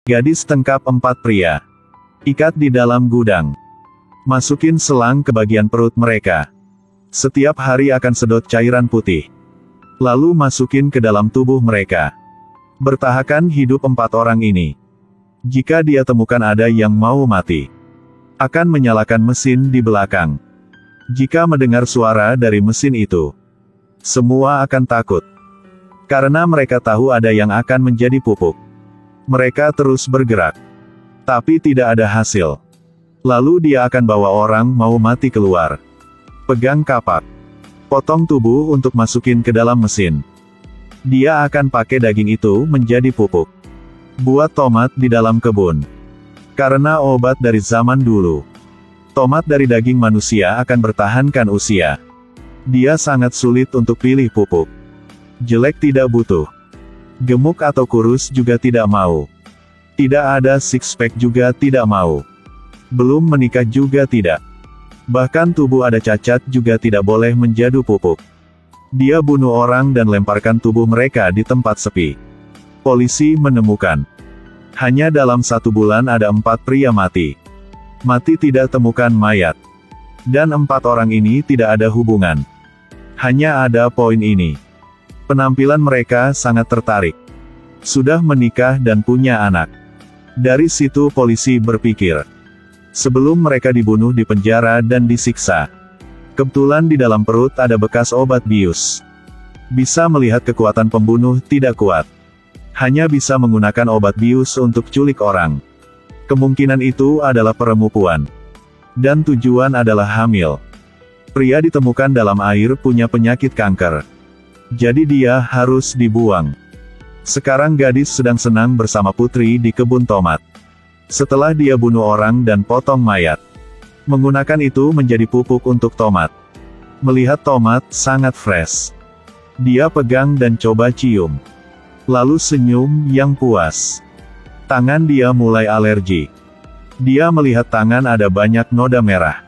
Gadis tangkap 4 pria. Ikat di dalam gudang. Masukin selang ke bagian perut mereka. Setiap hari akan sedot cairan putih. Lalu masukin ke dalam tubuh mereka. Bertahankan hidup 4 orang ini. Jika dia temukan ada yang mau mati, akan menyalakan mesin di belakang. Jika mendengar suara dari mesin itu, semua akan takut. Karena mereka tahu ada yang akan menjadi pupuk. Mereka terus bergerak. Tapi tidak ada hasil. Lalu dia akan bawa orang mau mati keluar. Pegang kapak. Potong tubuh untuk masukin ke dalam mesin. Dia akan pakai daging itu menjadi pupuk. Buat tomat di dalam kebun. Karena obat dari zaman dulu. Tomat dari daging manusia akan bertahankan usia. Dia sangat sulit untuk pilih pupuk. Jelek tidak butuh. Gemuk atau kurus juga tidak mau. Tidak ada six pack juga tidak mau. Belum menikah juga tidak. Bahkan tubuh ada cacat juga tidak boleh menjadi pupuk. Dia bunuh orang dan lemparkan tubuh mereka di tempat sepi. Polisi menemukan. Hanya dalam 1 bulan ada 4 pria mati. Mati tidak temukan mayat. Dan 4 orang ini tidak ada hubungan. Hanya ada poin ini. Penampilan mereka sangat tertarik. Sudah menikah dan punya anak. Dari situ polisi berpikir. Sebelum mereka dibunuh di penjara dan disiksa. Kebetulan di dalam perut ada bekas obat bius. Bisa melihat kekuatan pembunuh tidak kuat. Hanya bisa menggunakan obat bius untuk culik orang. Kemungkinan itu adalah perempuan. Dan tujuan adalah hamil. Pria ditemukan dalam air punya penyakit kanker. Jadi dia harus dibuang. Sekarang gadis sedang senang bersama putri di kebun tomat. Setelah dia bunuh orang dan potong mayat. Menggunakan itu menjadi pupuk untuk tomat. Melihat tomat sangat fresh. Dia pegang dan coba cium. Lalu senyum yang puas. Tangan dia mulai alergi. Dia melihat tangan ada banyak noda merah.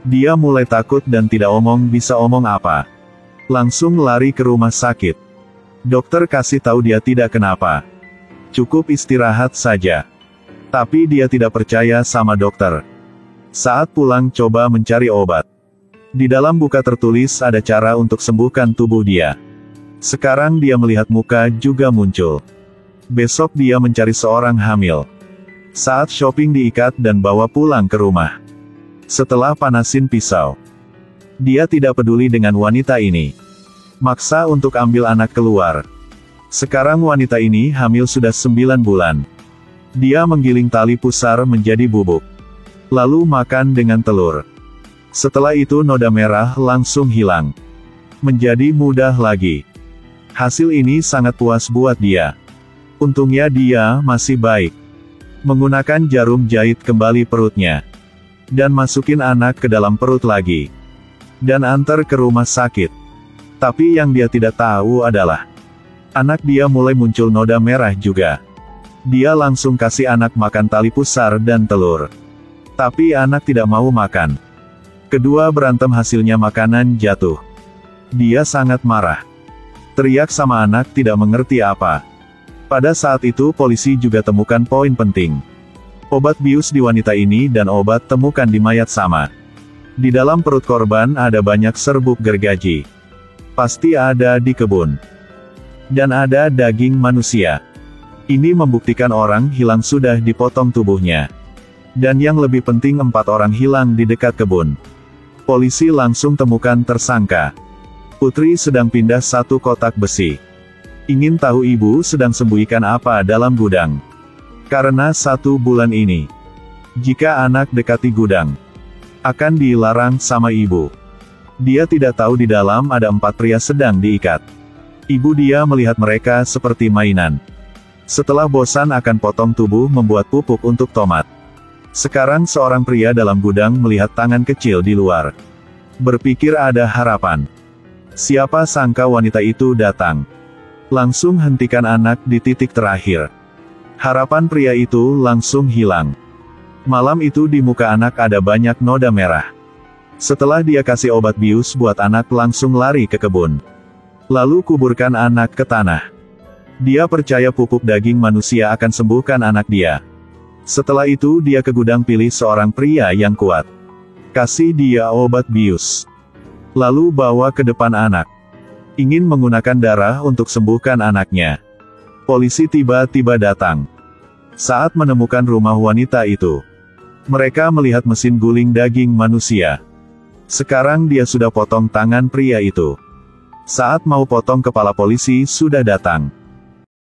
Dia mulai takut dan tidak bisa omong apa. Langsung lari ke rumah sakit. Dokter kasih tahu dia tidak kenapa. Cukup istirahat saja. Tapi dia tidak percaya sama dokter. Saat pulang coba mencari obat. Di dalam buku tertulis ada cara untuk sembuhkan tubuh dia. Sekarang dia melihat muka juga muncul. Besok dia mencari seorang hamil. Saat shopping diikat dan bawa pulang ke rumah. Setelah panasin pisau. Dia tidak peduli dengan wanita ini. Maksa untuk ambil anak keluar. Sekarang wanita ini hamil sudah 9 bulan. Dia menggiling tali pusar menjadi bubuk. Lalu makan dengan telur. Setelah itu noda merah langsung hilang. Menjadi mudah lagi. Hasil ini sangat puas buat dia. Untungnya dia masih baik. Menggunakan jarum jahit kembali perutnya. Dan masukin anak ke dalam perut lagi. Dan antar ke rumah sakit. Tapi yang dia tidak tahu adalah, anak dia mulai muncul noda merah juga. Dia langsung kasih anak makan tali pusar dan telur. Tapi anak tidak mau makan. Kedua berantem hasilnya makanan jatuh. Dia sangat marah. Teriak sama anak tidak mengerti apa. Pada saat itu polisi juga temukan poin penting. Obat bius di wanita ini dan obat temukan di mayat sama. Di dalam perut korban ada banyak serbuk gergaji. Pasti ada di kebun. Dan ada daging manusia. Ini membuktikan orang hilang sudah dipotong tubuhnya. Dan yang lebih penting 4 orang hilang di dekat kebun. Polisi langsung temukan tersangka. Putri sedang pindah 1 kotak besi. Ingin tahu ibu sedang sembunyikan apa dalam gudang. Karena 1 bulan ini. Jika anak dekati gudang. Akan dilarang sama ibu. Dia tidak tahu di dalam ada 4 pria sedang diikat. Ibu dia melihat mereka seperti mainan. Setelah bosan akan potong tubuh membuat pupuk untuk tomat. Sekarang seorang pria dalam gudang melihat tangan kecil di luar. Berpikir ada harapan. Siapa sangka wanita itu datang. Langsung hentikan anak di titik terakhir. Harapan pria itu langsung hilang. Malam itu di muka anak ada banyak noda merah. Setelah dia kasih obat bius buat anak langsung lari ke kebun. Lalu kuburkan anak ke tanah. Dia percaya pupuk daging manusia akan sembuhkan anak dia. Setelah itu dia ke gudang pilih seorang pria yang kuat. Kasih dia obat bius. Lalu bawa ke depan anak. Ingin menggunakan darah untuk sembuhkan anaknya. Polisi tiba-tiba datang. Saat menemukan rumah wanita itu, mereka melihat mesin guling daging manusia. Sekarang dia sudah potong tangan pria itu. Saat mau potong kepala, polisi sudah datang.